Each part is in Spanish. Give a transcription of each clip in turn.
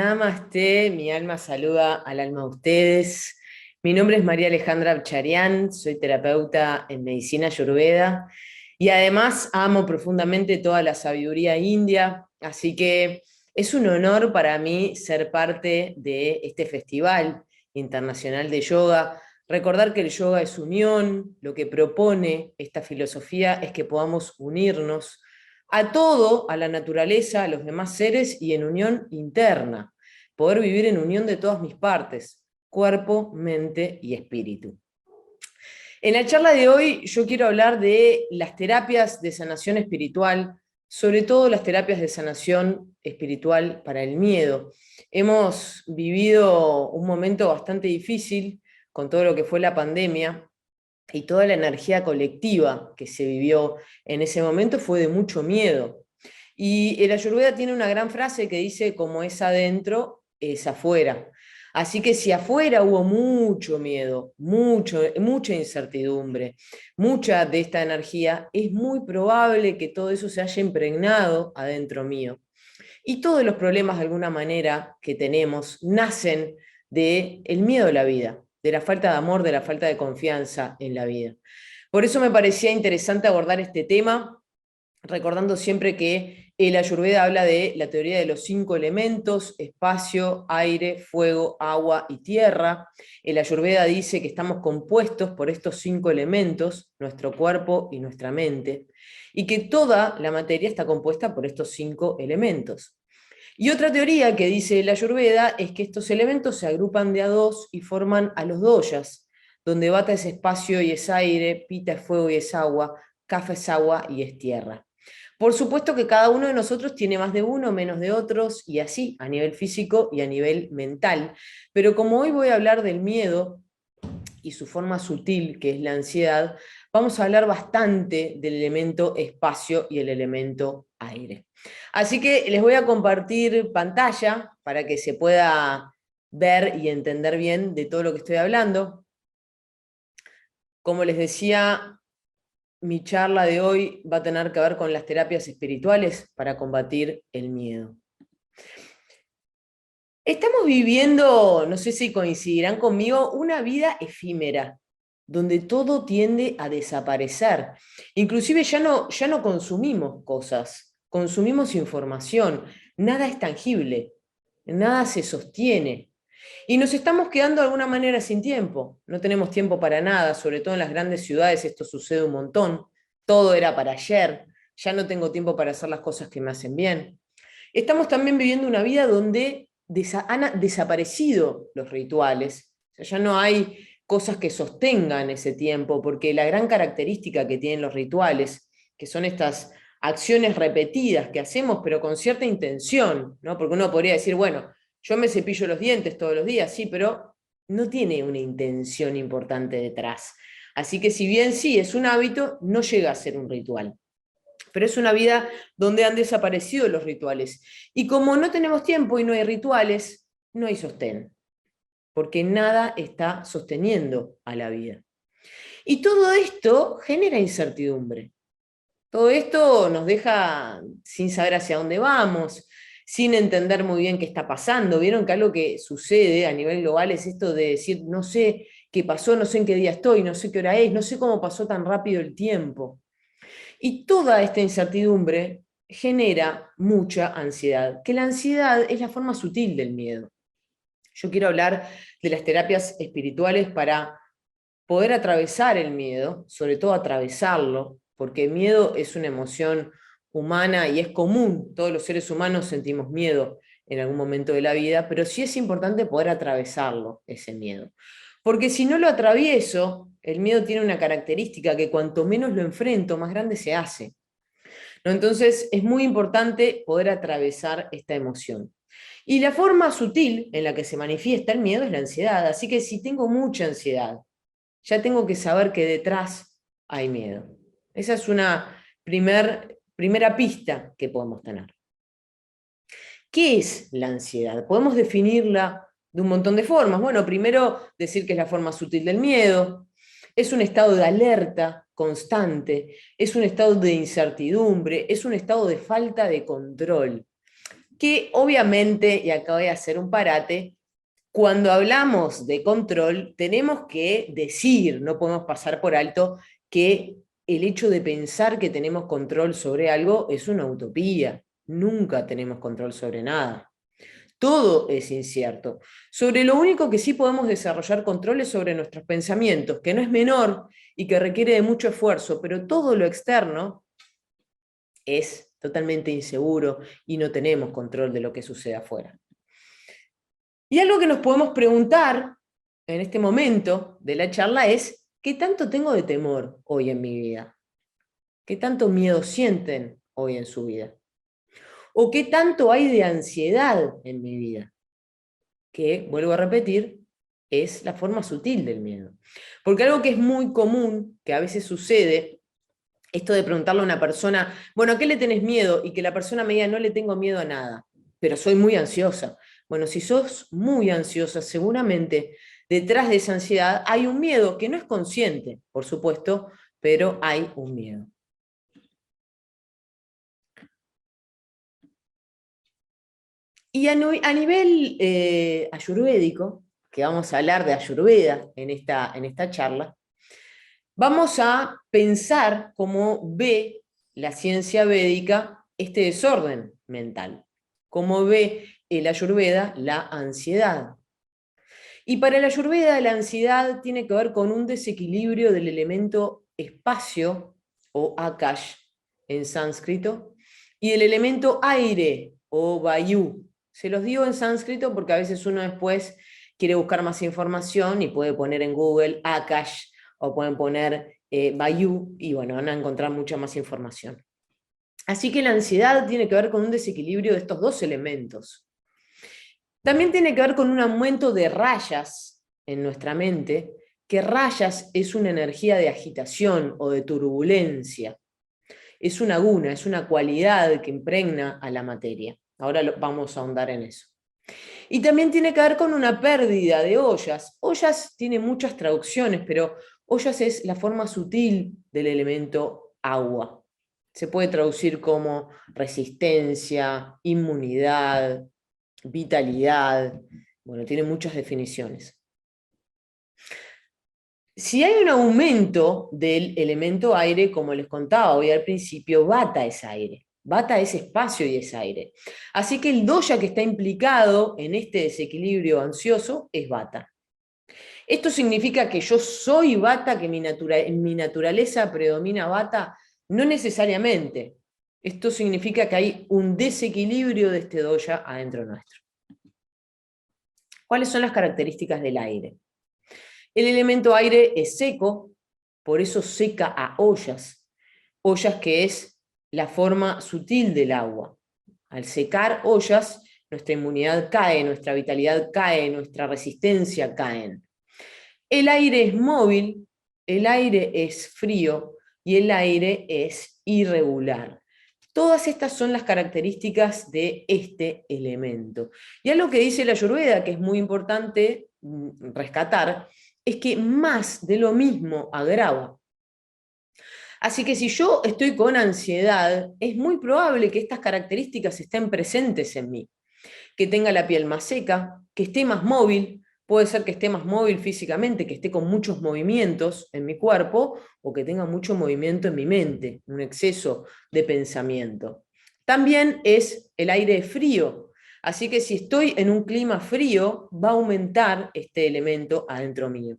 Namaste, mi alma saluda al alma de ustedes. Mi nombre es María Alejandra Abcharian, soy terapeuta en medicina ayurveda y además amo profundamente toda la sabiduría india, así que es un honor para mí ser parte de este festival internacional de yoga. Recordar que el yoga es unión, lo que propone esta filosofía es que podamos unirnos a todo, a la naturaleza, a los demás seres y en unión interna, poder vivir en unión de todas mis partes, cuerpo, mente y espíritu. En la charla de hoy yo quiero hablar de las terapias de sanación espiritual, sobre todo las terapias de sanación espiritual para el miedo. Hemos vivido un momento bastante difícil con todo lo que fue la pandemia, y toda la energía colectiva que se vivió en ese momento fue de mucho miedo. Y el Ayurveda tiene una gran frase que dice, como es adentro, es afuera. Así que si afuera hubo mucho miedo, mucha incertidumbre, mucha de esta energía, es muy probable que todo eso se haya impregnado adentro mío. Y todos los problemas de alguna manera que tenemos nacen del miedo a la vida, de la falta de amor, de la falta de confianza en la vida. Por eso me parecía interesante abordar este tema, recordando siempre que el Ayurveda habla de la teoría de los 5 elementos: espacio, aire, fuego, agua y tierra. El Ayurveda dice que estamos compuestos por estos 5 elementos, nuestro cuerpo y nuestra mente, y que toda la materia está compuesta por estos 5 elementos. Y otra teoría que dice la Ayurveda es que estos elementos se agrupan de a dos y forman a los doyas, donde Vata es espacio y es aire, Pita es fuego y es agua, Kapha es agua y es tierra. Por supuesto que cada uno de nosotros tiene más de uno, menos de otros, y así, a nivel físico y a nivel mental. Pero como hoy voy a hablar del miedo y su forma sutil, que es la ansiedad, vamos a hablar bastante del elemento espacio y el elemento aire. Así que les voy a compartir pantalla para que se pueda ver y entender bien de todo lo que estoy hablando. Como les decía, mi charla de hoy va a tener que ver con las terapias espirituales para combatir el miedo. Estamos viviendo, no sé si coincidirán conmigo, una vida efímera, donde todo tiende a desaparecer. Inclusive ya no consumimos cosas, consumimos información, nada es tangible, nada se sostiene. Y nos estamos quedando de alguna manera sin tiempo, no tenemos tiempo para nada, sobre todo en las grandes ciudades esto sucede un montón, todo era para ayer, ya no tengo tiempo para hacer las cosas que me hacen bien. Estamos también viviendo una vida donde han desaparecido los rituales, o sea, ya no hay cosas que sostengan ese tiempo, porque la gran característica que tienen los rituales, que son estas acciones repetidas que hacemos, pero con cierta intención, ¿no? Porque uno podría decir, bueno, yo me cepillo los dientes todos los días, sí, pero no tiene una intención importante detrás. Así que si bien sí es un hábito, no llega a ser un ritual. Pero es una vida donde han desaparecido los rituales. Y como no tenemos tiempo y no hay rituales, no hay sostén, porque nada está sosteniendo a la vida. Y todo esto genera incertidumbre. Todo esto nos deja sin saber hacia dónde vamos, sin entender muy bien qué está pasando. Vieron que algo que sucede a nivel global es esto de decir, no sé qué pasó, no sé en qué día estoy, no sé qué hora es, no sé cómo pasó tan rápido el tiempo. Y toda esta incertidumbre genera mucha ansiedad, que la ansiedad es la forma sutil del miedo. Yo quiero hablar de las terapias espirituales para poder atravesar el miedo, sobre todo atravesarlo, porque el miedo es una emoción humana y es común, todos los seres humanos sentimos miedo en algún momento de la vida, pero sí es importante poder atravesarlo, ese miedo. Porque si no lo atravieso, el miedo tiene una característica que cuanto menos lo enfrento, más grande se hace, ¿no? Entonces es muy importante poder atravesar esta emoción. Y la forma sutil en la que se manifiesta el miedo es la ansiedad, así que si tengo mucha ansiedad, ya tengo que saber que detrás hay miedo. Esa es una primera pista que podemos tener. ¿Qué es la ansiedad? Podemos definirla de un montón de formas. Bueno, primero decir que es la forma sutil del miedo, es un estado de alerta constante, es un estado de incertidumbre, es un estado de falta de control. que obviamente, y acá voy a hacer un parate, cuando hablamos de control, tenemos que decir, no podemos pasar por alto, que el hecho de pensar que tenemos control sobre algo es una utopía. Nunca tenemos control sobre nada. Todo es incierto. Sobre lo único que sí podemos desarrollar control es sobre nuestros pensamientos, que no es menor y que requiere de mucho esfuerzo, pero todo lo externo es totalmente inseguro y no tenemos control de lo que sucede afuera. Y algo que nos podemos preguntar en este momento de la charla es, ¿qué tanto tengo de temor hoy en mi vida? ¿Qué tanto miedo sienten hoy en su vida? ¿O qué tanto hay de ansiedad en mi vida? Que, vuelvo a repetir, es la forma sutil del miedo. Porque algo que es muy común, que a veces sucede, esto de preguntarle a una persona, bueno, ¿a qué le tenés miedo? Y que la persona me diga, no le tengo miedo a nada, pero soy muy ansiosa. Bueno, si sos muy ansiosa, seguramente detrás de esa ansiedad hay un miedo que no es consciente, por supuesto, pero hay un miedo. Y a nivel ayurvédico, que vamos a hablar de Ayurveda en esta charla, vamos a pensar cómo ve la ciencia védica este desorden mental, cómo ve el Ayurveda la ansiedad. Y para el Ayurveda la ansiedad tiene que ver con un desequilibrio del elemento espacio, o akash en sánscrito, y el elemento aire, o vayu. Se los digo en sánscrito porque a veces uno después quiere buscar más información y puede poner en Google akash o pueden poner vayu y bueno, van a encontrar mucha más información. Así que la ansiedad tiene que ver con un desequilibrio de estos dos elementos. También tiene que ver con un aumento de rayas en nuestra mente, que rayas es una energía de agitación o de turbulencia. Es una guna, es una cualidad que impregna a la materia. Ahora vamos a ahondar en eso. Y también tiene que ver con una pérdida de ollas. Ollas tiene muchas traducciones, pero ollas es la forma sutil del elemento agua. Se puede traducir como resistencia, inmunidad, vitalidad. Bueno, tiene muchas definiciones. Si hay un aumento del elemento aire, como les contaba hoy al principio, Vata es aire. Vata es espacio y es aire. Así que el dosha que está implicado en este desequilibrio ansioso es Vata. ¿Esto significa que yo soy Vata, que en mi naturaleza predomina Vata? No necesariamente. Esto significa que hay un desequilibrio de este dosha adentro nuestro. ¿Cuáles son las características del aire? El elemento aire es seco, por eso seca a ollas. Ollas que es la forma sutil del agua. Al secar ollas, nuestra inmunidad cae, nuestra vitalidad cae, nuestra resistencia caen. El aire es móvil, el aire es frío y el aire es irregular. Todas estas son las características de este elemento. Y algo que dice la Ayurveda, que es muy importante rescatar, es que más de lo mismo agrava. Así que si yo estoy con ansiedad, es muy probable que estas características estén presentes en mí. Que tenga la piel más seca, que esté más móvil, puede ser que esté más móvil físicamente, que esté con muchos movimientos en mi cuerpo, o que tenga mucho movimiento en mi mente, un exceso de pensamiento. También es el aire frío, así que si estoy en un clima frío, va a aumentar este elemento adentro mío.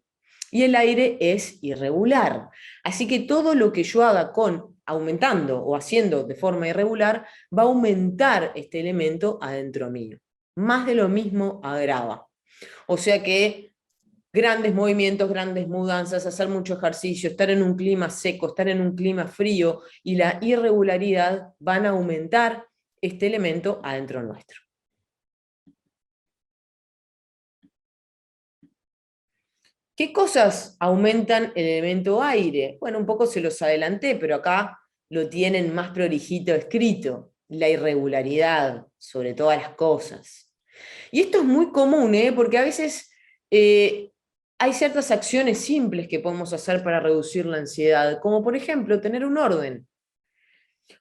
Y el aire es irregular, así que todo lo que yo haga con aumentando o haciendo de forma irregular, va a aumentar este elemento adentro mío. Más de lo mismo agrava. O sea que grandes movimientos, grandes mudanzas, hacer mucho ejercicio, estar en un clima seco, estar en un clima frío y la irregularidad van a aumentar este elemento adentro nuestro. ¿Qué cosas aumentan el elemento aire? Bueno, un poco se los adelanté, pero acá lo tienen más prolijito escrito. La irregularidad sobre todas las cosas. Y esto es muy común, porque a veces hay ciertas acciones simples que podemos hacer para reducir la ansiedad, como por ejemplo tener un orden.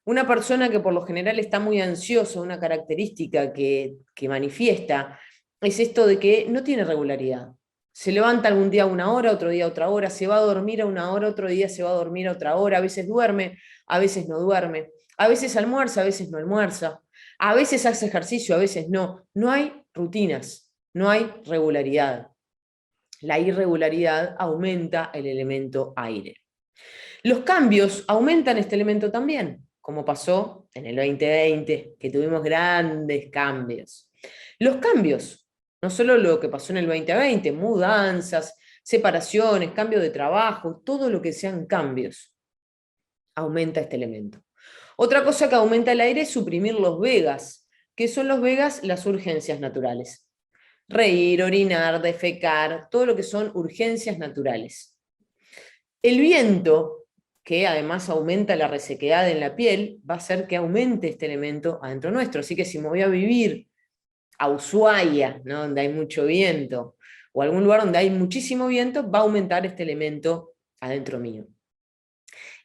Una persona que por lo general está muy ansiosa, una característica que manifiesta, es esto de que no tiene regularidad. Se levanta algún día a una hora, otro día a otra hora, se va a dormir a una hora, otro día se va a dormir a otra hora, a veces duerme, a veces no duerme, a veces almuerza, a veces no almuerza, a veces hace ejercicio, a veces no. No hay rutinas, no hay regularidad. La irregularidad aumenta el elemento aire. Los cambios aumentan este elemento también, como pasó en el 2020, que tuvimos grandes cambios. Los cambios, no solo lo que pasó en el 2020, mudanzas, separaciones, cambio de trabajo, todo lo que sean cambios, aumenta este elemento. Otra cosa que aumenta el aire es suprimir los vegas. ¿Qué son los vegas? Las urgencias naturales. Reír, orinar, defecar, todo lo que son urgencias naturales. El viento, que además aumenta la resequedad en la piel, va a hacer que aumente este elemento adentro nuestro. Así que si me voy a vivir a Ushuaia, ¿no?, donde hay mucho viento, o algún lugar donde hay muchísimo viento, va a aumentar este elemento adentro mío.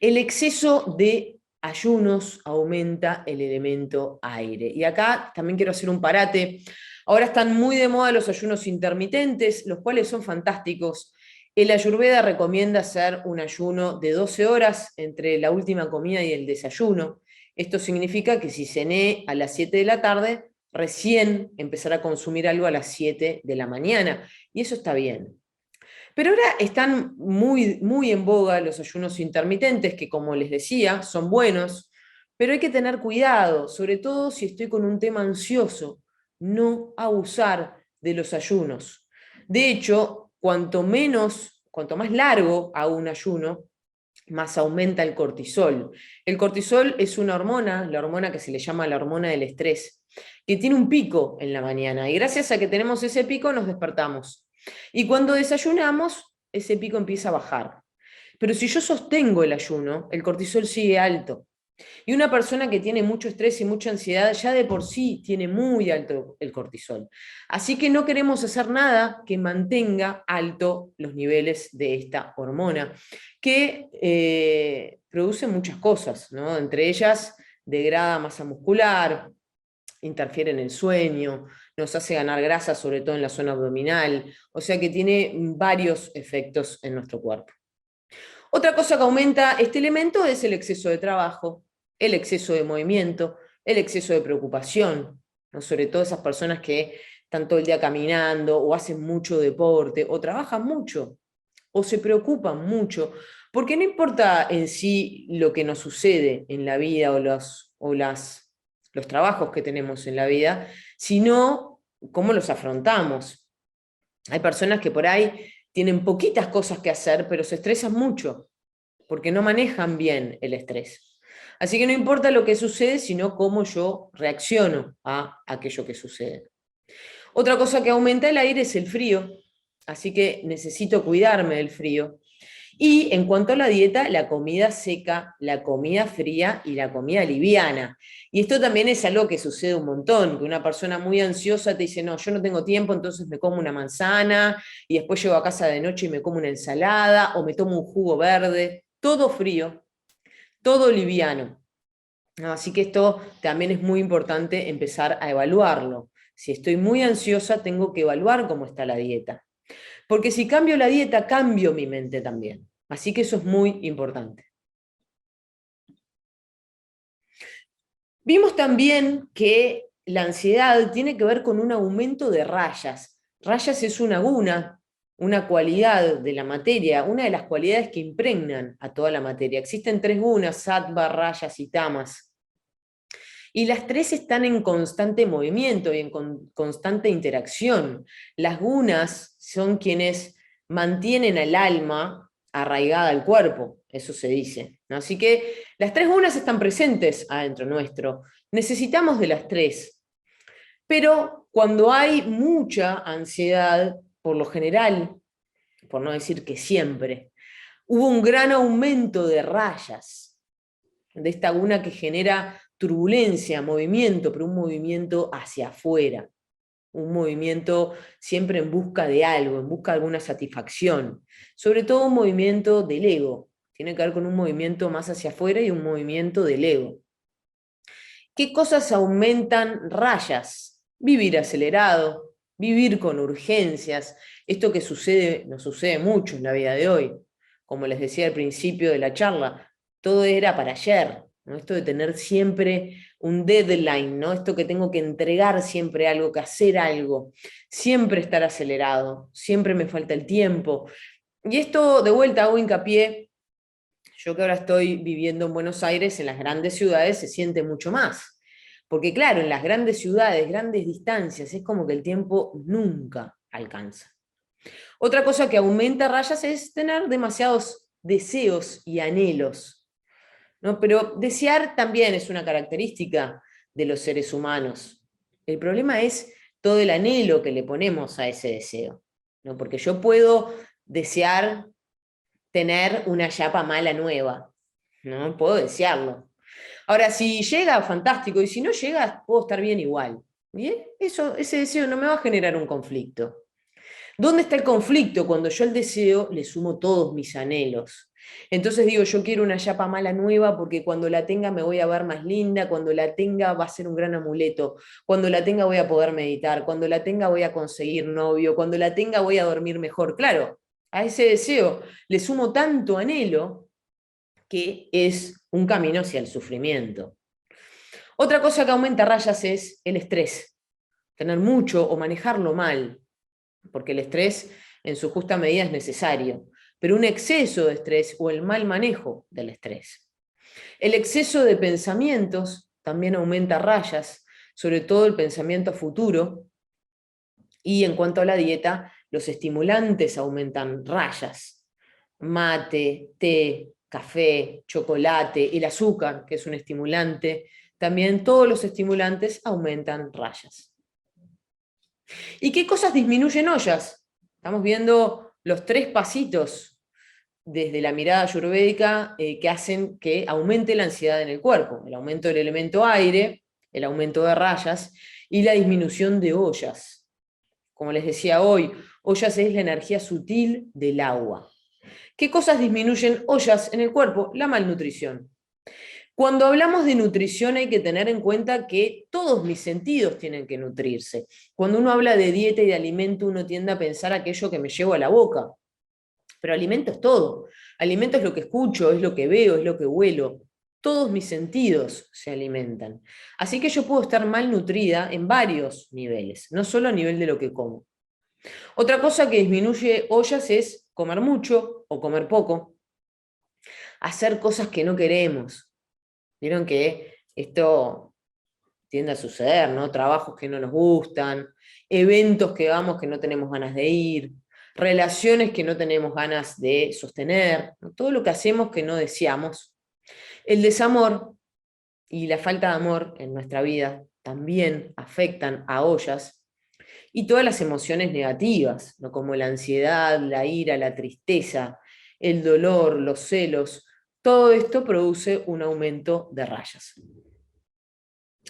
El exceso de ayunos aumenta el elemento aire. Y acá también quiero hacer un parate. Ahora están muy de moda los ayunos intermitentes, los cuales son fantásticos. El Ayurveda recomienda hacer un ayuno de 12 horas entre la última comida y el desayuno. Esto significa que si cené a las 7 de la tarde, recién empezar a consumir algo a las 7 de la mañana. Y eso está bien. Pero ahora están muy, muy en boga los ayunos intermitentes, que como les decía, son buenos, pero hay que tener cuidado, sobre todo si estoy con un tema ansioso, no abusar de los ayunos. De hecho, cuanto más largo hago un ayuno, más aumenta el cortisol. El cortisol es una hormona, la hormona que se le llama la hormona del estrés, que tiene un pico en la mañana, y gracias a que tenemos ese pico nos despertamos. Y cuando desayunamos, ese pico empieza a bajar. Pero si yo sostengo el ayuno, el cortisol sigue alto. Y una persona que tiene mucho estrés y mucha ansiedad ya de por sí tiene muy alto el cortisol. Así que no queremos hacer nada que mantenga alto los niveles de esta hormona, que produce muchas cosas, ¿no? Entre ellas degrada masa muscular, interfiere en el sueño, nos hace ganar grasa, sobre todo en la zona abdominal, o sea que tiene varios efectos en nuestro cuerpo. Otra cosa que aumenta este elemento es el exceso de trabajo, el exceso de movimiento, el exceso de preocupación, ¿no? Sobre todo esas personas que están todo el día caminando o hacen mucho deporte o trabajan mucho o se preocupan mucho, porque no importa en sí lo que nos sucede en la vida los trabajos que tenemos en la vida, sino cómo los afrontamos. Hay personas que por ahí tienen poquitas cosas que hacer, pero se estresan mucho, porque no manejan bien el estrés. Así que no importa lo que sucede, sino cómo yo reacciono a aquello que sucede. Otra cosa que aumenta el aire es el frío, así que necesito cuidarme del frío. Y en cuanto a la dieta, la comida seca, la comida fría y la comida liviana. Y esto también es algo que sucede un montón, que una persona muy ansiosa te dice, no, yo no tengo tiempo, entonces me como una manzana, y después llego a casa de noche y me como una ensalada, o me tomo un jugo verde, todo frío, todo liviano. Así que esto también es muy importante empezar a evaluarlo. Si estoy muy ansiosa, tengo que evaluar cómo está la dieta. Porque si cambio la dieta, cambio mi mente también. Así que eso es muy importante. Vimos también que la ansiedad tiene que ver con un aumento de rayas. Rayas es una guna, una cualidad de la materia, una de las cualidades que impregnan a toda la materia. Existen tres gunas, sattva, rayas y tamas. Y las tres están en constante movimiento y en constante interacción. Las gunas son quienes mantienen al alma arraigada al cuerpo, eso se dice, ¿no? Así que las tres gunas están presentes adentro nuestro. Necesitamos de las tres. Pero cuando hay mucha ansiedad, por lo general, por no decir que siempre, hubo un gran aumento de rayas, de esta guna que genera turbulencia, movimiento, pero un movimiento hacia afuera, un movimiento siempre en busca de algo, en busca de alguna satisfacción, sobre todo un movimiento del ego, tiene que ver con un movimiento más hacia afuera y un movimiento del ego. ¿Qué cosas aumentan rayas? Vivir acelerado, vivir con urgencias, esto que sucede, nos sucede mucho en la vida de hoy. Como les decía al principio de la charla, todo era para ayer, ¿no? Esto de tener siempre un deadline, ¿no? Esto que tengo que entregar siempre algo, que hacer algo, siempre estar acelerado, siempre me falta el tiempo. Y esto, de vuelta, hago hincapié, yo que ahora estoy viviendo en Buenos Aires, en las grandes ciudades se siente mucho más. Porque claro, en las grandes ciudades, grandes distancias, es como que el tiempo nunca alcanza. Otra cosa que aumenta rayas es tener demasiados deseos y anhelos, ¿no? Pero desear también es una característica de los seres humanos. El problema es todo el anhelo que le ponemos a ese deseo, ¿no? Porque yo puedo desear tener una chapa mala nueva, ¿no? Puedo desearlo. Ahora, si llega, fantástico, y si no llega, puedo estar bien igual. ¿Bien? Eso, ese deseo no me va a generar un conflicto. ¿Dónde está el conflicto? Cuando yo al deseo le sumo todos mis anhelos. Entonces digo, yo quiero una chapa mala nueva porque cuando la tenga me voy a ver más linda, cuando la tenga va a ser un gran amuleto, cuando la tenga voy a poder meditar, cuando la tenga voy a conseguir novio, cuando la tenga voy a dormir mejor. Claro, a ese deseo le sumo tanto anhelo que es un camino hacia el sufrimiento. Otra cosa que aumenta rayas es el estrés, tener mucho o manejarlo mal, porque el estrés en su justa medida es necesario, pero un exceso de estrés o el mal manejo del estrés. El exceso de pensamientos también aumenta rayas, sobre todo el pensamiento futuro, y en cuanto a la dieta, los estimulantes aumentan rayas. Mate, té, café, chocolate, el azúcar, que es un estimulante, también todos los estimulantes aumentan rayas. ¿Y qué cosas disminuyen ollas? Estamos viendo los 3 pasitos desde la mirada ayurvédica que hacen que aumente la ansiedad en el cuerpo. El aumento del elemento aire, el aumento de rayas y la disminución de ollas. Como les decía hoy, ollas es la energía sutil del agua. ¿Qué cosas disminuyen ollas en el cuerpo? La malnutrición. Cuando hablamos de nutrición hay que tener en cuenta que todos mis sentidos tienen que nutrirse. Cuando uno habla de dieta y de alimento, uno tiende a pensar aquello que me llevo a la boca. Pero alimento es todo. Alimento es lo que escucho, es lo que veo, es lo que huelo. Todos mis sentidos se alimentan. Así que yo puedo estar mal nutrida en varios niveles, no solo a nivel de lo que como. Otra cosa que disminuye ollas es comer mucho o comer poco, hacer cosas que no queremos. Vieron que esto tiende a suceder, ¿no? Trabajos que no nos gustan, eventos que vamos que no tenemos ganas de ir, relaciones que no tenemos ganas de sostener, ¿no? Todo lo que hacemos que no deseamos. El desamor y la falta de amor en nuestra vida también afectan a ollas y todas las emociones negativas, ¿no? Como la ansiedad, la ira, la tristeza, el dolor, los celos, todo esto produce un aumento de rayas.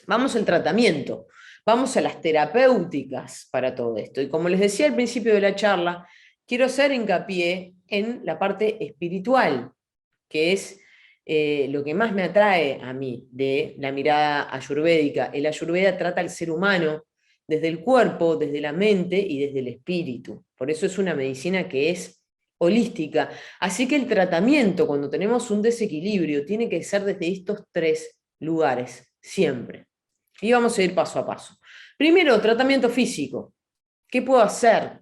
Vamos al tratamiento, vamos a las terapéuticas para todo esto. Y como les decía al principio de la charla, quiero hacer hincapié en la parte espiritual, que es lo que más me atrae a mí de la mirada ayurvédica. El ayurveda trata al ser humano desde el cuerpo, desde la mente y desde el espíritu. Por eso es una medicina que es holística. Así que el tratamiento, cuando tenemos un desequilibrio, tiene que ser desde estos 3 lugares, siempre. Y vamos a ir paso a paso. Primero, tratamiento físico. ¿Qué puedo hacer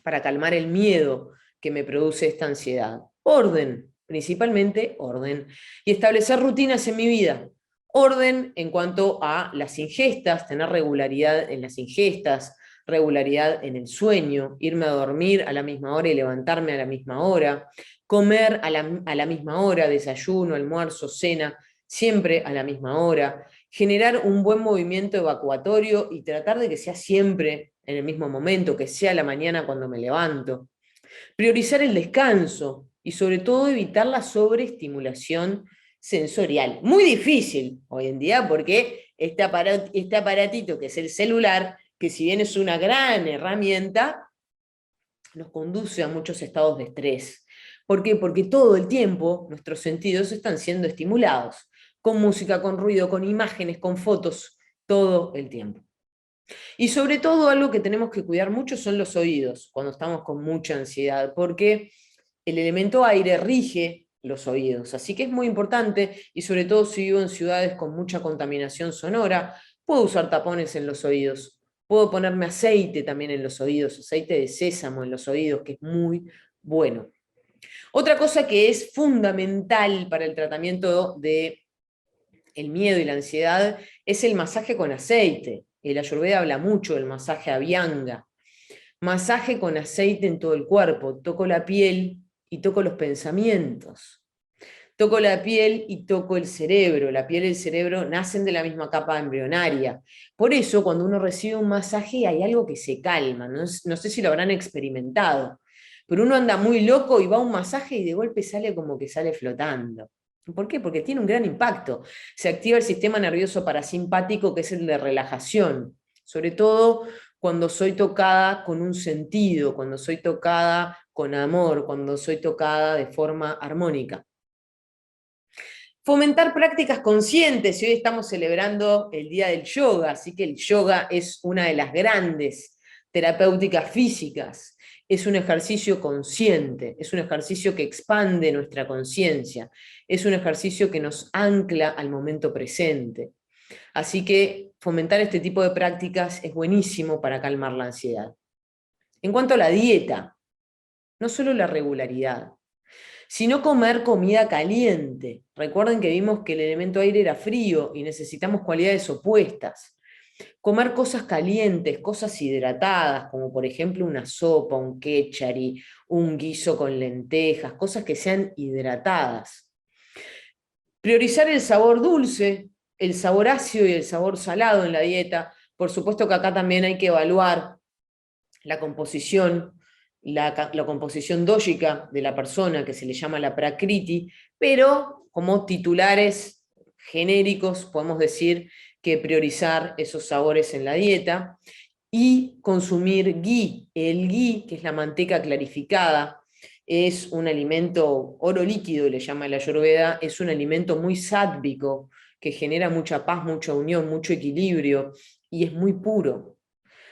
para calmar el miedo que me produce esta ansiedad? Orden, principalmente orden. Y establecer rutinas en mi vida. Orden en cuanto a las ingestas, tener regularidad en las ingestas, regularidad en el sueño, irme a dormir a la misma hora y levantarme a la misma hora, comer a la misma hora, desayuno, almuerzo, cena, siempre a la misma hora, generar un buen movimiento evacuatorio y tratar de que sea siempre en el mismo momento, que sea la mañana cuando me levanto. Priorizar el descanso y sobre todo evitar la sobreestimulación sensorial. Muy difícil hoy en día porque este aparatito que es el celular, que si bien es una gran herramienta, nos conduce a muchos estados de estrés. ¿Por qué? Porque todo el tiempo nuestros sentidos están siendo estimulados. con música, con ruido, con imágenes, con fotos, todo el tiempo. Y sobre todo algo que tenemos que cuidar mucho son los oídos, cuando estamos con mucha ansiedad, porque el elemento aire rige los oídos, así que es muy importante, y sobre todo si vivo en ciudades con mucha contaminación sonora, puedo usar tapones en los oídos, puedo ponerme aceite también en los oídos, aceite de sésamo en los oídos, que es muy bueno. Otra cosa que es fundamental para el tratamiento de el miedo y la ansiedad es el masaje con aceite. El Ayurveda habla mucho del masaje Abhyanga. Masaje con aceite en todo el cuerpo. Toco la piel y toco los pensamientos. Toco la piel y toco el cerebro. La piel y el cerebro nacen de la misma capa embrionaria. Por eso, cuando uno recibe un masaje, hay algo que se calma. No sé si lo habrán experimentado, pero uno anda muy loco y va a un masaje y de golpe sale como que sale flotando. ¿Por qué? Porque tiene un gran impacto. Se activa el sistema nervioso parasimpático, que es el de relajación. Sobre todo cuando soy tocada con un sentido, cuando soy tocada con amor, cuando soy tocada de forma armónica. Fomentar prácticas conscientes, y hoy estamos celebrando el Día del Yoga, así que el yoga es una de las grandes terapéuticas físicas, es un ejercicio consciente, es un ejercicio que expande nuestra conciencia, es un ejercicio que nos ancla al momento presente. Así que fomentar este tipo de prácticas es buenísimo para calmar la ansiedad. En cuanto a la dieta, no solo la regularidad, sino comer comida caliente. Recuerden que vimos que el elemento aire era frío y necesitamos cualidades opuestas. Comer cosas calientes, cosas hidratadas, como por ejemplo una sopa, un kéchari, un guiso con lentejas, cosas que sean hidratadas. Priorizar el sabor dulce, el sabor ácido y el sabor salado en la dieta. Por supuesto que acá también hay que evaluar la composición, la composición dógica de la persona, que se le llama la prakriti, pero como titulares genéricos podemos decir que priorizar esos sabores en la dieta y consumir ghee. El ghee, que es la manteca clarificada, es un alimento, oro líquido le llama la Ayurveda, es un alimento muy sádvico, que genera mucha paz, mucha unión, mucho equilibrio, y es muy puro.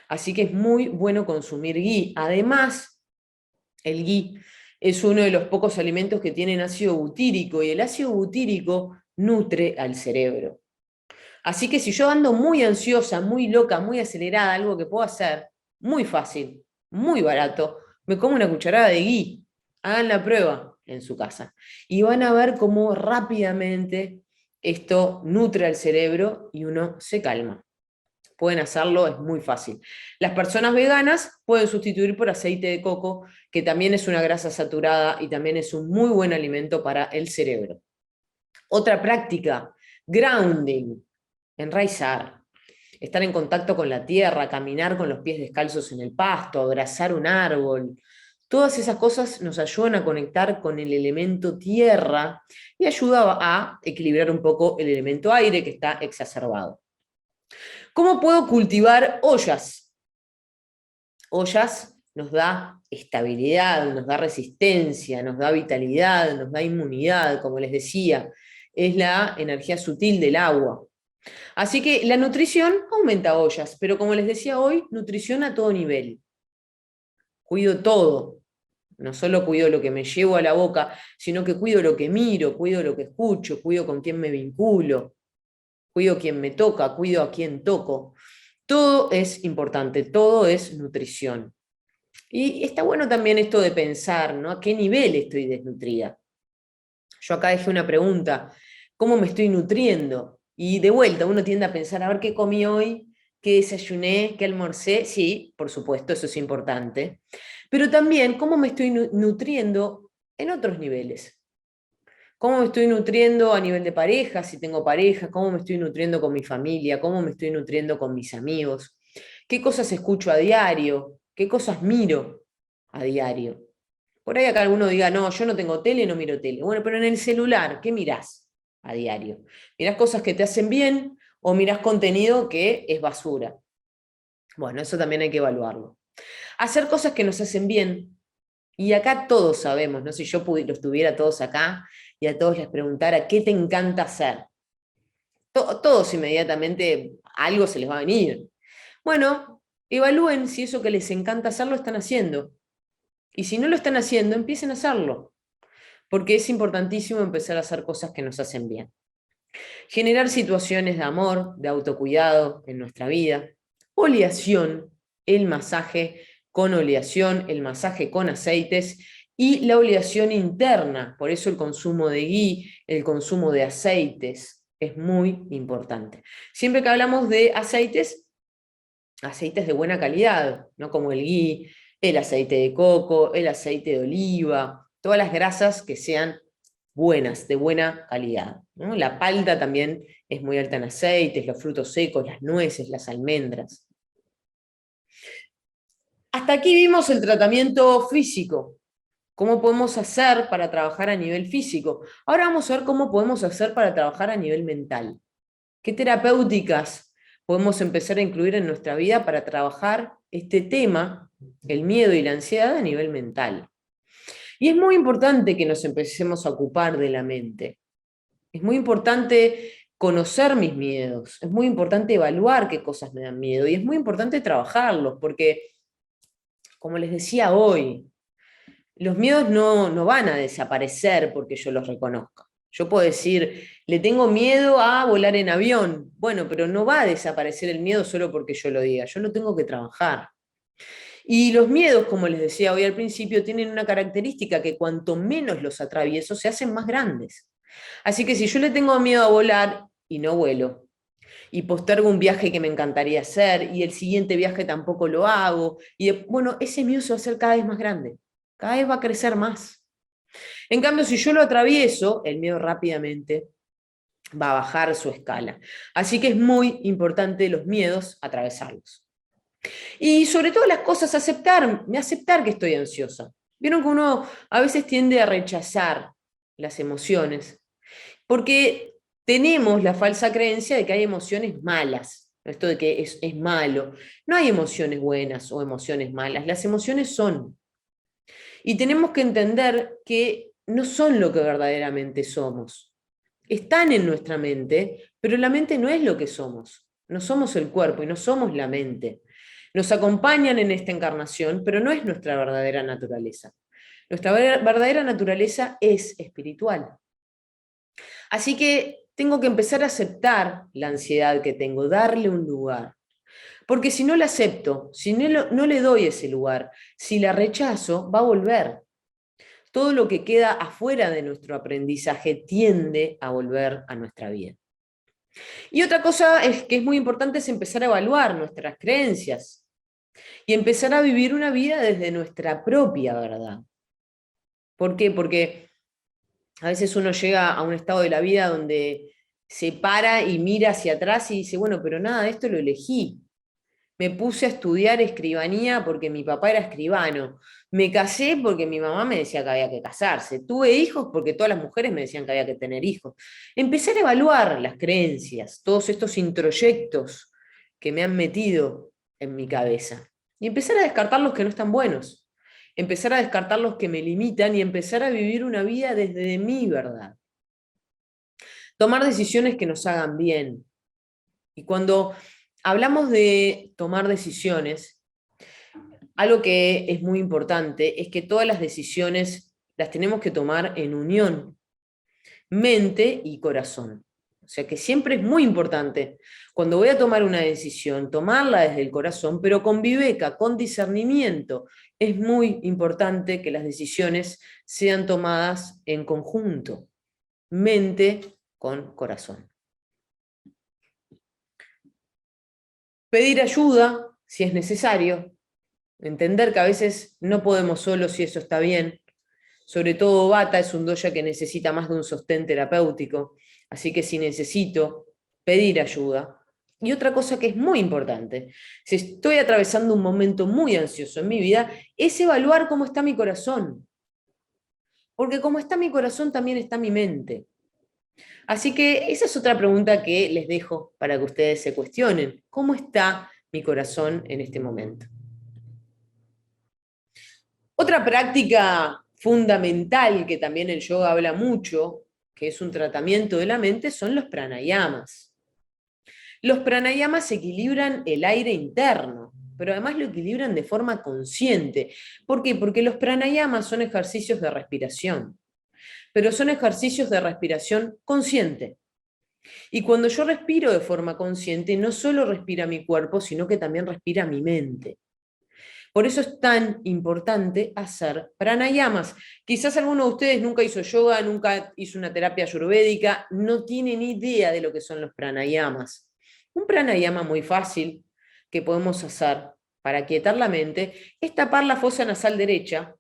Así que es muy bueno consumir ghee. Además, el ghee es uno de los pocos alimentos que tienen ácido butírico, y el ácido butírico nutre al cerebro. Así que si yo ando muy ansiosa, muy loca, muy acelerada, algo que puedo hacer, muy fácil, muy barato, me como una cucharada de ghee. Hagan la prueba en su casa. Y van a ver cómo rápidamente esto nutre al cerebro y uno se calma. Pueden hacerlo, es muy fácil. Las personas veganas pueden sustituir por aceite de coco, que también es una grasa saturada y también es un muy buen alimento para el cerebro. Otra práctica, grounding, enraizar, estar en contacto con la tierra, caminar con los pies descalzos en el pasto, abrazar un árbol. Todas esas cosas nos ayudan a conectar con el elemento tierra y ayuda a equilibrar un poco el elemento aire, que está exacerbado. ¿Cómo puedo cultivar ollas? Ollas nos da estabilidad, nos da resistencia, nos da vitalidad, nos da inmunidad, como les decía, es la energía sutil del agua. Así que la nutrición aumenta ollas, pero como les decía hoy, nutrición a todo nivel. Cuido todo, no solo cuido lo que me llevo a la boca, sino que cuido lo que miro, cuido lo que escucho, cuido con quién me vinculo, cuido quién me toca, cuido a quién toco. Todo es importante, todo es nutrición. Y está bueno también esto de pensar, ¿no? ¿A qué nivel estoy desnutrida? Yo acá dejé una pregunta, ¿cómo me estoy nutriendo? Y de vuelta, uno tiende a pensar, a ver qué comí hoy, qué desayuné, qué almorcé. Sí, por supuesto, eso es importante. Pero también, ¿cómo me estoy nutriendo en otros niveles? ¿Cómo me estoy nutriendo a nivel de pareja, si tengo pareja? ¿Cómo me estoy nutriendo con mi familia? ¿Cómo me estoy nutriendo con mis amigos? ¿Qué cosas escucho a diario? ¿Qué cosas miro a diario? Por ahí acá alguno diga, no, yo no tengo tele, no miro tele. Bueno, pero en el celular, ¿qué mirás a diario? ¿Mirás cosas que te hacen bien o mirás contenido que es basura? Bueno, eso también hay que evaluarlo. Hacer cosas que nos hacen bien. Y acá todos sabemos, ¿no? Si yo los tuviera todos acá y a todos les preguntara, ¿qué te encanta hacer? Todos inmediatamente algo se les va a venir. Bueno, evalúen si eso que les encanta hacer lo están haciendo. Y si no lo están haciendo, empiecen a hacerlo, porque es importantísimo empezar a hacer cosas que nos hacen bien. Generar situaciones de amor, de autocuidado en nuestra vida. Oleación, el masaje con oleación, el masaje con aceites y la oleación interna. Por eso el consumo de ghee, el consumo de aceites es muy importante. Siempre que hablamos de aceites, aceites de buena calidad, no como el ghee, el aceite de coco, el aceite de oliva, todas las grasas que sean buenas, de buena calidad, ¿no? La palta también es muy alta en aceites, los frutos secos, las nueces, las almendras. Hasta aquí vimos el tratamiento físico, cómo podemos hacer para trabajar a nivel físico. Ahora vamos a ver cómo podemos hacer para trabajar a nivel mental. ¿Qué terapéuticas podemos empezar a incluir en nuestra vida para trabajar este tema, el miedo y la ansiedad a nivel mental? Y es muy importante que nos empecemos a ocupar de la mente. Es muy importante conocer mis miedos, es muy importante evaluar qué cosas me dan miedo y es muy importante trabajarlos, porque, como les decía hoy, los miedos no van a desaparecer porque yo los reconozca. Yo puedo decir, le tengo miedo a volar en avión. Bueno, pero no va a desaparecer el miedo solo porque yo lo diga. Yo lo tengo que trabajar. Y los miedos, como les decía hoy al principio, tienen una característica que cuanto menos los atravieso, se hacen más grandes. Así que si yo le tengo miedo a volar y no vuelo, y postergo un viaje que me encantaría hacer, y el siguiente viaje tampoco lo hago, y bueno, ese miedo se va a hacer cada vez más grande, cada vez va a crecer más. En cambio, si yo lo atravieso, el miedo rápidamente va a bajar su escala. Así que es muy importante los miedos atravesarlos. Y sobre todo las cosas, aceptar que estoy ansiosa. Vieron que uno a veces tiende a rechazar las emociones, porque tenemos la falsa creencia de que hay emociones malas, esto de que es malo. No hay emociones buenas o emociones malas, las emociones son. Y tenemos que entender que no son lo que verdaderamente somos. Están en nuestra mente, pero la mente no es lo que somos. No somos el cuerpo y no somos la mente. Nos acompañan en esta encarnación, pero no es nuestra verdadera naturaleza. Nuestra verdadera naturaleza es espiritual. Así que tengo que empezar a aceptar la ansiedad que tengo, darle un lugar. Porque si no la acepto, si no le doy ese lugar, si la rechazo, va a volver. Todo lo que queda afuera de nuestro aprendizaje tiende a volver a nuestra vida. Y otra cosa es que es muy importante es empezar a evaluar nuestras creencias y empezar a vivir una vida desde nuestra propia verdad. ¿Por qué? Porque a veces uno llega a un estado de la vida donde se para y mira hacia atrás y dice, bueno, pero nada, esto lo elegí. Me puse a estudiar escribanía porque mi papá era escribano. Me casé porque mi mamá me decía que había que casarse. Tuve hijos porque todas las mujeres me decían que había que tener hijos. Empecé a evaluar las creencias, todos estos introyectos que me han metido en mi cabeza. Y empezar a descartar los que no están buenos. Empezar a descartar los que me limitan y empezar a vivir una vida desde mi verdad. Tomar decisiones que nos hagan bien. Y cuando hablamos de tomar decisiones, algo que es muy importante es que todas las decisiones las tenemos que tomar en unión, mente y corazón. O sea que siempre es muy importante, cuando voy a tomar una decisión, tomarla desde el corazón, pero con viveca, con discernimiento. Es muy importante que las decisiones sean tomadas en conjunto, mente con corazón. Pedir ayuda si es necesario, entender que a veces no podemos solos y eso está bien. Sobre todo Bata es un doya que necesita más de un sostén terapéutico, así que si necesito, pedir ayuda. Y otra cosa que es muy importante, si estoy atravesando un momento muy ansioso en mi vida, es evaluar cómo está mi corazón. Porque como está mi corazón, también está mi mente. Así que esa es otra pregunta que les dejo para que ustedes se cuestionen. ¿Cómo está mi corazón en este momento? Otra práctica fundamental que también el yoga habla mucho, que es un tratamiento de la mente, son los pranayamas. Los pranayamas equilibran el aire interno, pero además lo equilibran de forma consciente. ¿Por qué? Porque los pranayamas son ejercicios de respiración, pero son ejercicios de respiración consciente. Y cuando yo respiro de forma consciente, no solo respira mi cuerpo, sino que también respira mi mente. Por eso es tan importante hacer pranayamas. Quizás alguno de ustedes nunca hizo yoga, nunca hizo una terapia ayurvédica, no tiene ni idea de lo que son los pranayamas. Un pranayama muy fácil que podemos hacer para quietar la mente es tapar la fosa nasal derecha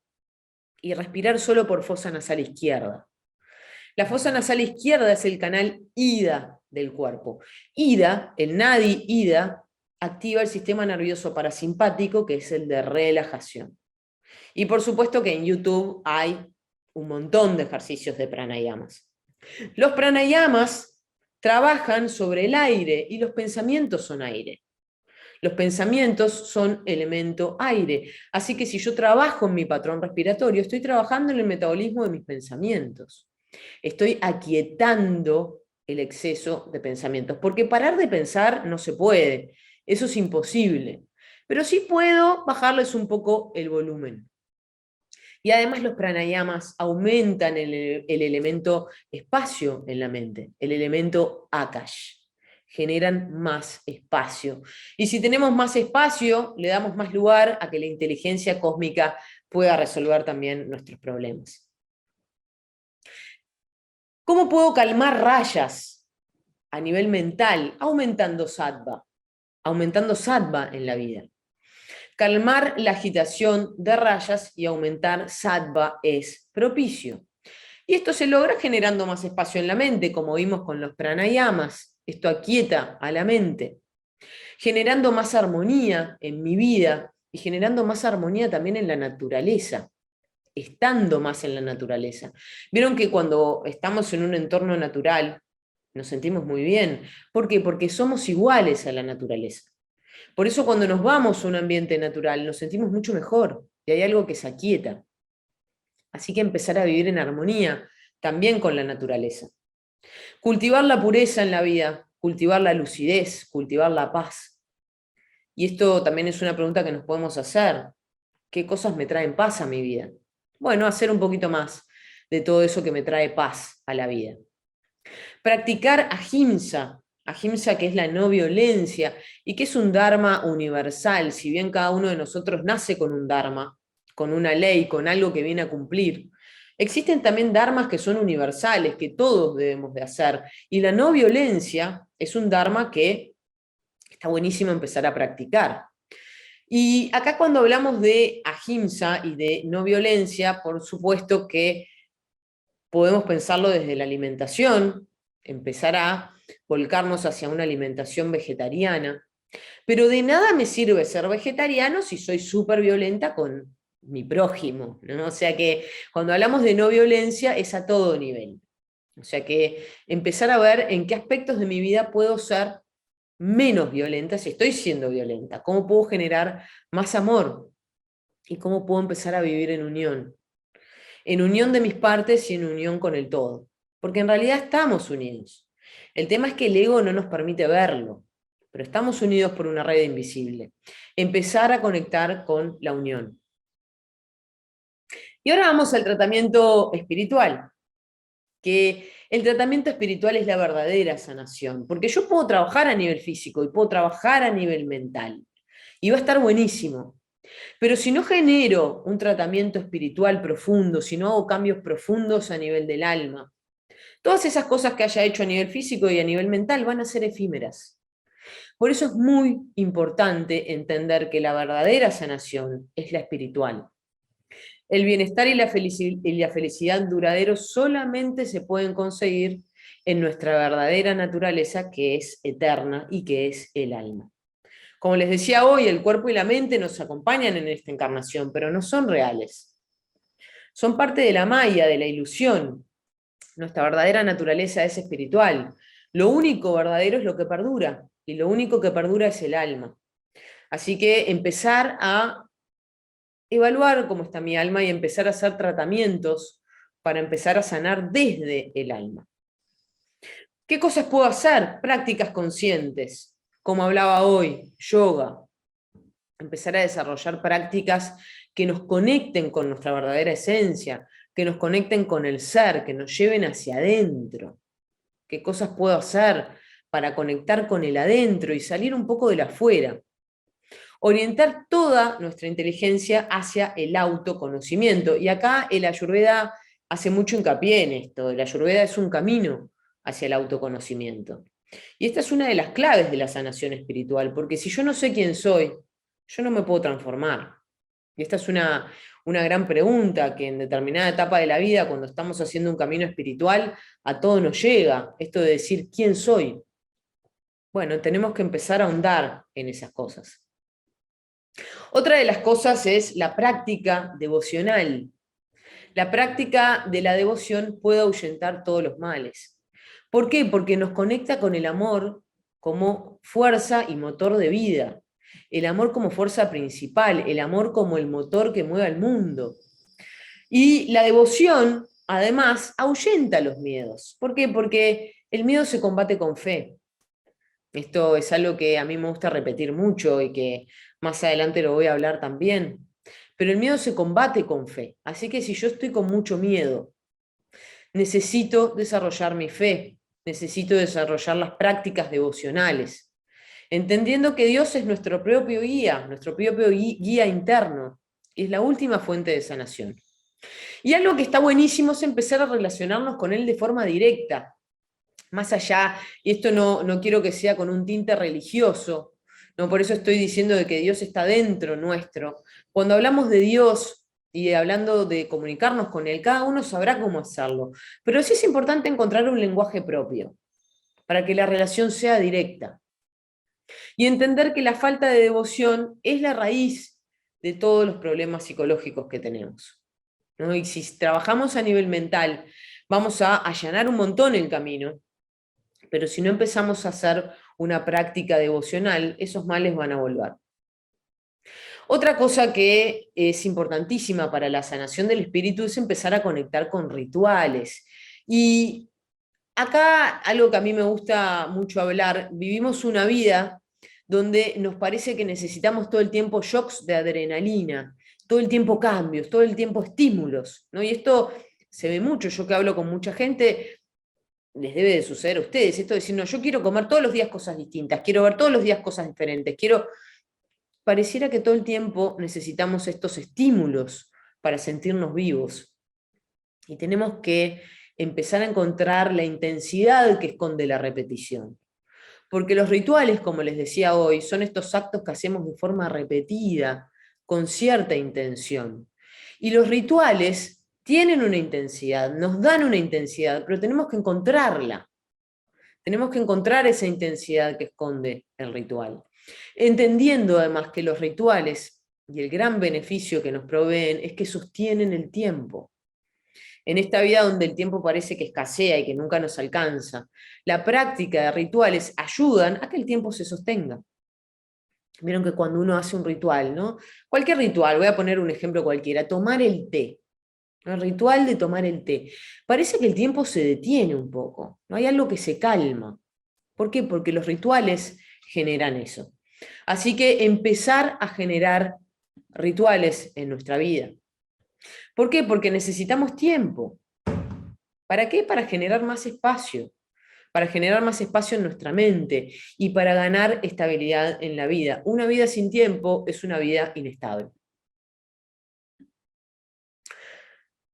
y respirar solo por fosa nasal izquierda. La fosa nasal izquierda es el canal ida del cuerpo. Ida, el nadi ida, activa el sistema nervioso parasimpático, que es el de relajación. Y por supuesto que en YouTube hay un montón de ejercicios de pranayamas. Los pranayamas trabajan sobre el aire y los pensamientos son aire. Los pensamientos son elemento aire. Así que si yo trabajo en mi patrón respiratorio, estoy trabajando en el metabolismo de mis pensamientos. Estoy aquietando el exceso de pensamientos, porque parar de pensar no se puede, eso es imposible, pero sí puedo bajarles un poco el volumen. Y además los pranayamas aumentan el elemento espacio en la mente, el elemento Akash. Generan más espacio. Y si tenemos más espacio, le damos más lugar a que la inteligencia cósmica pueda resolver también nuestros problemas. ¿Cómo puedo calmar rayas a nivel mental? Aumentando sattva en la vida. Calmar la agitación de rayas y aumentar sattva es propicio. Y esto se logra generando más espacio en la mente, como vimos con los pranayamas. Esto aquieta a la mente. Generando más armonía en mi vida y generando más armonía también en la naturaleza. Estando más en la naturaleza. Vieron que cuando estamos en un entorno natural nos sentimos muy bien. ¿Por qué? Porque somos iguales a la naturaleza. Por eso cuando nos vamos a un ambiente natural nos sentimos mucho mejor y hay algo que se aquieta. Así que empezar a vivir en armonía también con la naturaleza. Cultivar la pureza en la vida, cultivar la lucidez, cultivar la paz. Y esto también es una pregunta que nos podemos hacer. ¿Qué cosas me traen paz a mi vida? Bueno, hacer un poquito más de todo eso que me trae paz a la vida. Practicar ahimsa que es la no violencia y que es un dharma universal, si bien cada uno de nosotros nace con un dharma, con una ley, con algo que viene a cumplir. Existen también dharmas que son universales, que todos debemos de hacer, y la no violencia es un dharma que está buenísimo empezar a practicar. Y acá cuando hablamos de ahimsa y de no violencia, por supuesto que podemos pensarlo desde la alimentación, empezar a volcarnos hacia una alimentación vegetariana, pero de nada me sirve ser vegetariano si soy súper violenta con mi prójimo, ¿no? O sea que cuando hablamos de no violencia es a todo nivel. O sea que empezar a ver en qué aspectos de mi vida puedo ser menos violenta si estoy siendo violenta, cómo puedo generar más amor y cómo puedo empezar a vivir en unión de mis partes y en unión con el todo, porque en realidad estamos unidos. El tema es que el ego no nos permite verlo, pero estamos unidos por una red invisible. Empezar a conectar con la unión. Y ahora vamos al tratamiento espiritual, que el tratamiento espiritual es la verdadera sanación, porque yo puedo trabajar a nivel físico y puedo trabajar a nivel mental, y va a estar buenísimo. Pero si no genero un tratamiento espiritual profundo, si no hago cambios profundos a nivel del alma, todas esas cosas que haya hecho a nivel físico y a nivel mental van a ser efímeras. Por eso es muy importante entender que la verdadera sanación es la espiritual. El bienestar y la felicidad duraderos solamente se pueden conseguir en nuestra verdadera naturaleza, que es eterna y que es el alma. Como les decía hoy, el cuerpo y la mente nos acompañan en esta encarnación, pero no son reales. Son parte de la maya, de la ilusión. Nuestra verdadera naturaleza es espiritual. Lo único verdadero es lo que perdura, y lo único que perdura es el alma. Así que empezar a evaluar cómo está mi alma y empezar a hacer tratamientos para empezar a sanar desde el alma. ¿Qué cosas puedo hacer? Prácticas conscientes. como hablaba hoy, yoga, empezar a desarrollar prácticas que nos conecten con nuestra verdadera esencia, que nos conecten con el ser, que nos lleven hacia adentro. ¿Qué cosas puedo hacer para conectar con el adentro y salir un poco del afuera? Orientar toda nuestra inteligencia hacia el autoconocimiento. Y acá el Ayurveda hace mucho hincapié en esto. El Ayurveda es un camino hacia el autoconocimiento. Y esta es una de las claves de la sanación espiritual, porque si yo no sé quién soy, yo no me puedo transformar. Y esta es una gran pregunta que en determinada etapa de la vida, cuando estamos haciendo un camino espiritual, a todo nos llega, esto de decir, ¿quién soy? Bueno, tenemos que empezar a ahondar en esas cosas. Otra de las cosas es la práctica devocional. La práctica de la devoción puede ahuyentar todos los males. ¿Por qué? Porque nos conecta con el amor como fuerza y motor de vida. El amor como fuerza principal, el amor como el motor que mueve al mundo. Y la devoción, además, ahuyenta los miedos. ¿Por qué? Porque el miedo se combate con fe. Esto es algo que a mí me gusta repetir mucho y que más adelante lo voy a hablar también. Pero el miedo se combate con fe. Así que si yo estoy con mucho miedo, necesito desarrollar mi fe, necesito desarrollar las prácticas devocionales, entendiendo que Dios es nuestro propio guía, nuestro propio guía interno, y es la última fuente de sanación. Y algo que está buenísimo es empezar a relacionarnos con Él de forma directa, más allá, y esto no quiero que sea con un tinte religioso, no, por eso estoy diciendo de que Dios está dentro nuestro. Cuando hablamos de Dios y hablando de comunicarnos con Él, cada uno sabrá cómo hacerlo, pero sí es importante encontrar un lenguaje propio, para que la relación sea directa. Y entender que la falta de devoción es la raíz de todos los problemas psicológicos que tenemos, ¿no? Y si trabajamos a nivel mental, vamos a allanar un montón el camino, pero si no empezamos a hacer una práctica devocional, esos males van a volver. Otra cosa que es importantísima para la sanación del espíritu es empezar a conectar con rituales. Y acá algo que a mí me gusta mucho hablar, vivimos una vida donde nos parece que necesitamos todo el tiempo shocks de adrenalina, todo el tiempo cambios, todo el tiempo estímulos, ¿no? Y esto se ve mucho, yo que hablo con mucha gente, les debe de suceder a ustedes, esto de decir, no, yo quiero comer todos los días cosas distintas, quiero ver todos los días cosas diferentes, pareciera que todo el tiempo necesitamos estos estímulos para sentirnos vivos. Y tenemos que empezar a encontrar la intensidad que esconde la repetición. Porque los rituales, como les decía hoy, son estos actos que hacemos de forma repetida, con cierta intención. Y los rituales tienen una intensidad, nos dan una intensidad, pero tenemos que encontrarla. Tenemos que encontrar esa intensidad que esconde el ritual. Entendiendo además que los rituales y el gran beneficio que nos proveen es que sostienen el tiempo. En esta vida donde el tiempo parece que escasea y que nunca nos alcanza, la práctica de rituales ayudan a que el tiempo se sostenga. Vieron que cuando uno hace un ritual, ¿no? Cualquier ritual, voy a poner un ejemplo cualquiera, tomar el té. El ritual de tomar el té. Parece que el tiempo se detiene un poco, no hay algo que se calma. ¿Por qué? Porque los rituales generan eso. Así que empezar a generar rituales en nuestra vida. ¿Por qué? Porque necesitamos tiempo. ¿Para qué? Para generar más espacio. Para generar más espacio en nuestra mente y para ganar estabilidad en la vida. Una vida sin tiempo es una vida inestable.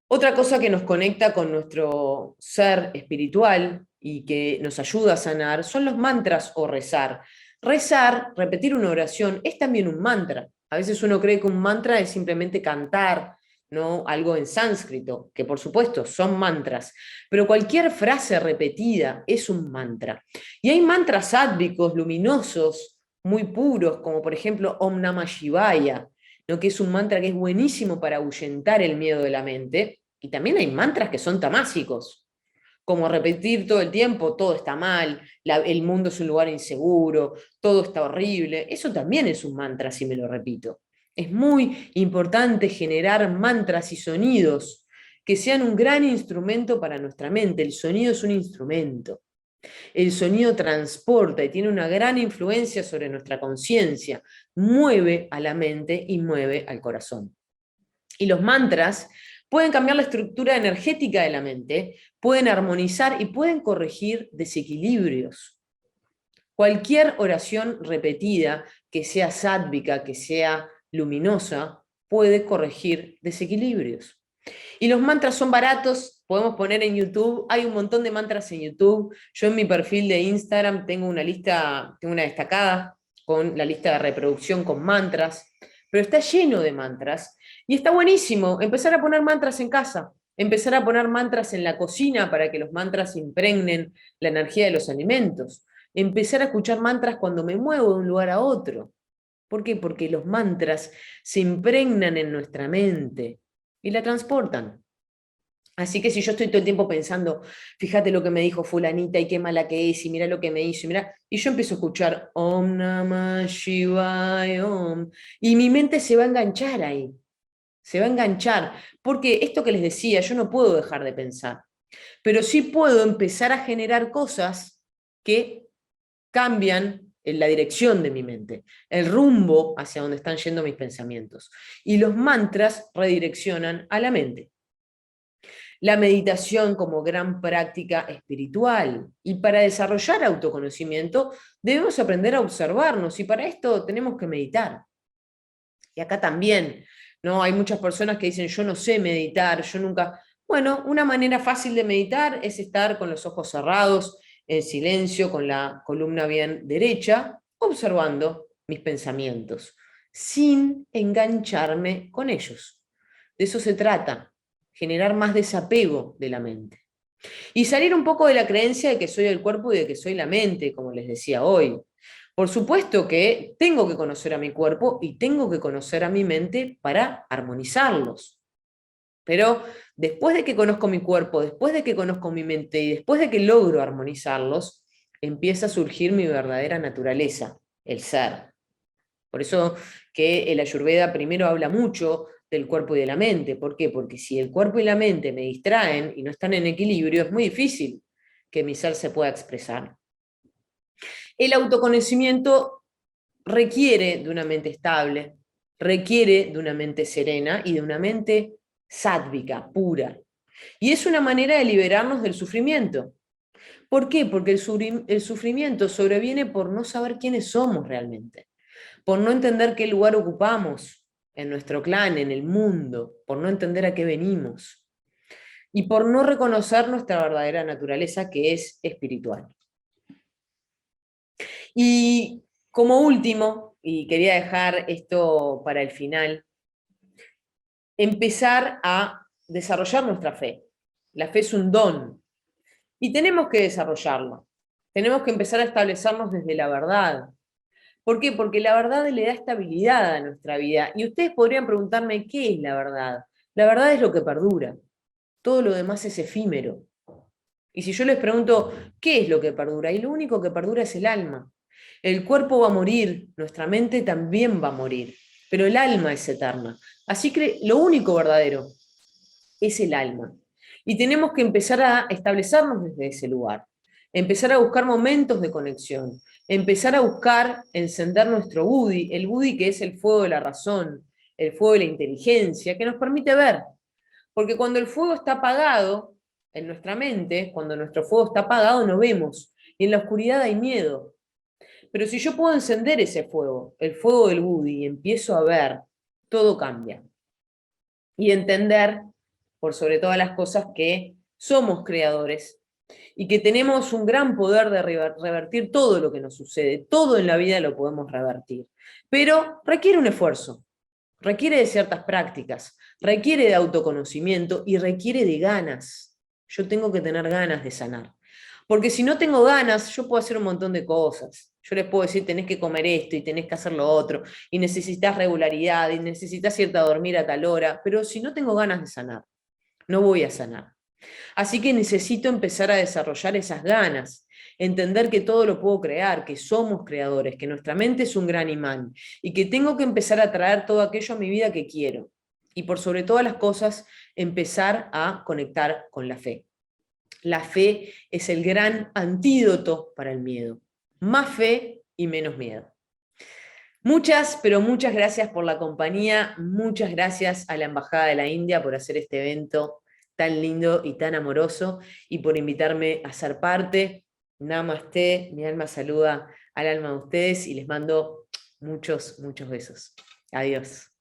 Otra cosa que nos conecta con nuestro ser espiritual y que nos ayuda a sanar son los mantras o rezar. Rezar, repetir una oración, es también un mantra. A veces uno cree que un mantra es simplemente cantar, ¿no? Algo en sánscrito, que por supuesto son mantras, pero cualquier frase repetida es un mantra. Y hay mantras sádvicos, luminosos, muy puros, como por ejemplo Om Namah Shivaya, ¿no? Que es un mantra que es buenísimo para ahuyentar el miedo de la mente. Y también hay mantras que son tamásicos, como repetir todo el tiempo, todo está mal, el mundo es un lugar inseguro, todo está horrible. Eso también es un mantra, si me lo repito. Es muy importante generar mantras y sonidos que sean un gran instrumento para nuestra mente. El sonido es un instrumento. El sonido transporta y tiene una gran influencia sobre nuestra conciencia, mueve a la mente y mueve al corazón. Y los mantras pueden cambiar la estructura energética de la mente, pueden armonizar y pueden corregir desequilibrios. Cualquier oración repetida que sea sádvica, que sea luminosa, puede corregir desequilibrios. Y los mantras son baratos, podemos poner en YouTube, hay un montón de mantras en YouTube. Yo en mi perfil de Instagram tengo una lista, tengo una destacada con la lista de reproducción con mantras, pero está lleno de mantras y está buenísimo empezar a poner mantras en casa, empezar a poner mantras en la cocina para que los mantras impregnen la energía de los alimentos, empezar a escuchar mantras cuando me muevo de un lugar a otro. ¿Por qué? Porque los mantras se impregnan en nuestra mente y la transportan. Así que si yo estoy todo el tiempo pensando, fíjate lo que me dijo fulanita y qué mala que es, y mira lo que me hizo, y yo empiezo a escuchar Om Namah Shivaya Om, y mi mente se va a enganchar ahí, se va a enganchar, porque esto que les decía, yo no puedo dejar de pensar, pero sí puedo empezar a generar cosas que cambian en la dirección de mi mente, el rumbo hacia donde están yendo mis pensamientos. Y los mantras redireccionan a la mente. La meditación como gran práctica espiritual. Y para desarrollar autoconocimiento debemos aprender a observarnos y para esto tenemos que meditar. Y acá también, ¿no? Hay muchas personas que dicen, yo no sé meditar, yo nunca... Bueno, una manera fácil de meditar es estar con los ojos cerrados, en silencio, con la columna bien derecha, observando mis pensamientos, sin engancharme con ellos. De eso se trata, generar más desapego de la mente. Y salir un poco de la creencia de que soy el cuerpo y de que soy la mente, como les decía hoy. Por supuesto que tengo que conocer a mi cuerpo y tengo que conocer a mi mente para armonizarlos. Pero después de que conozco mi cuerpo, después de que conozco mi mente y después de que logro armonizarlos, empieza a surgir mi verdadera naturaleza, el ser. Por eso que el Ayurveda primero habla mucho del cuerpo y de la mente. ¿Por qué? Porque si el cuerpo y la mente me distraen y no están en equilibrio, es muy difícil que mi ser se pueda expresar. El autoconocimiento requiere de una mente estable, requiere de una mente serena y de una mente sádvica, pura. Y es una manera de liberarnos del sufrimiento. ¿Por qué? Porque el sufrimiento sobreviene por no saber quiénes somos realmente, por no entender qué lugar ocupamos en nuestro clan, en el mundo, por no entender a qué venimos y por no reconocer nuestra verdadera naturaleza que es espiritual. Y como último, y quería dejar esto para el final, empezar a desarrollar nuestra fe. La fe es un don y tenemos que desarrollarlo. Tenemos que empezar a establecernos desde la verdad. ¿Por qué? Porque la verdad le da estabilidad a nuestra vida. Y ustedes podrían preguntarme, ¿qué es la verdad? La verdad es lo que perdura. Todo lo demás es efímero. Y si yo les pregunto, ¿qué es lo que perdura? Y lo único que perdura es el alma. El cuerpo va a morir, nuestra mente también va a morir, pero el alma es eterna. Así que lo único verdadero es el alma. Y tenemos que empezar a establecernos desde ese lugar, empezar a buscar momentos de conexión, empezar a buscar encender nuestro Buddhi, el Buddhi que es el fuego de la razón, el fuego de la inteligencia, que nos permite ver. Porque cuando el fuego está apagado en nuestra mente, cuando nuestro fuego está apagado no vemos, y en la oscuridad hay miedo. Pero si yo puedo encender ese fuego, el fuego del Buddhi, y empiezo a ver, todo cambia. Y entender, por sobre todas las cosas, que somos creadores y que tenemos un gran poder de revertir todo lo que nos sucede. Todo en la vida lo podemos revertir. Pero requiere un esfuerzo, requiere de ciertas prácticas, requiere de autoconocimiento y requiere de ganas. Yo tengo que tener ganas de sanar. Porque si no tengo ganas, yo puedo hacer un montón de cosas. Yo les puedo decir, tenés que comer esto y tenés que hacer lo otro, y necesitas regularidad, y necesitas irte a dormir a tal hora, pero si no tengo ganas de sanar, no voy a sanar. Así que necesito empezar a desarrollar esas ganas, entender que todo lo puedo crear, que somos creadores, que nuestra mente es un gran imán, y que tengo que empezar a traer todo aquello a mi vida que quiero. Y por sobre todas las cosas, empezar a conectar con la fe. La fe es el gran antídoto para el miedo. Más fe y menos miedo. Muchas, pero muchas gracias por la compañía. Muchas gracias a la Embajada de la India por hacer este evento tan lindo y tan amoroso y por invitarme a ser parte. Namaste, mi alma saluda al alma de ustedes y les mando muchos, muchos besos. Adiós.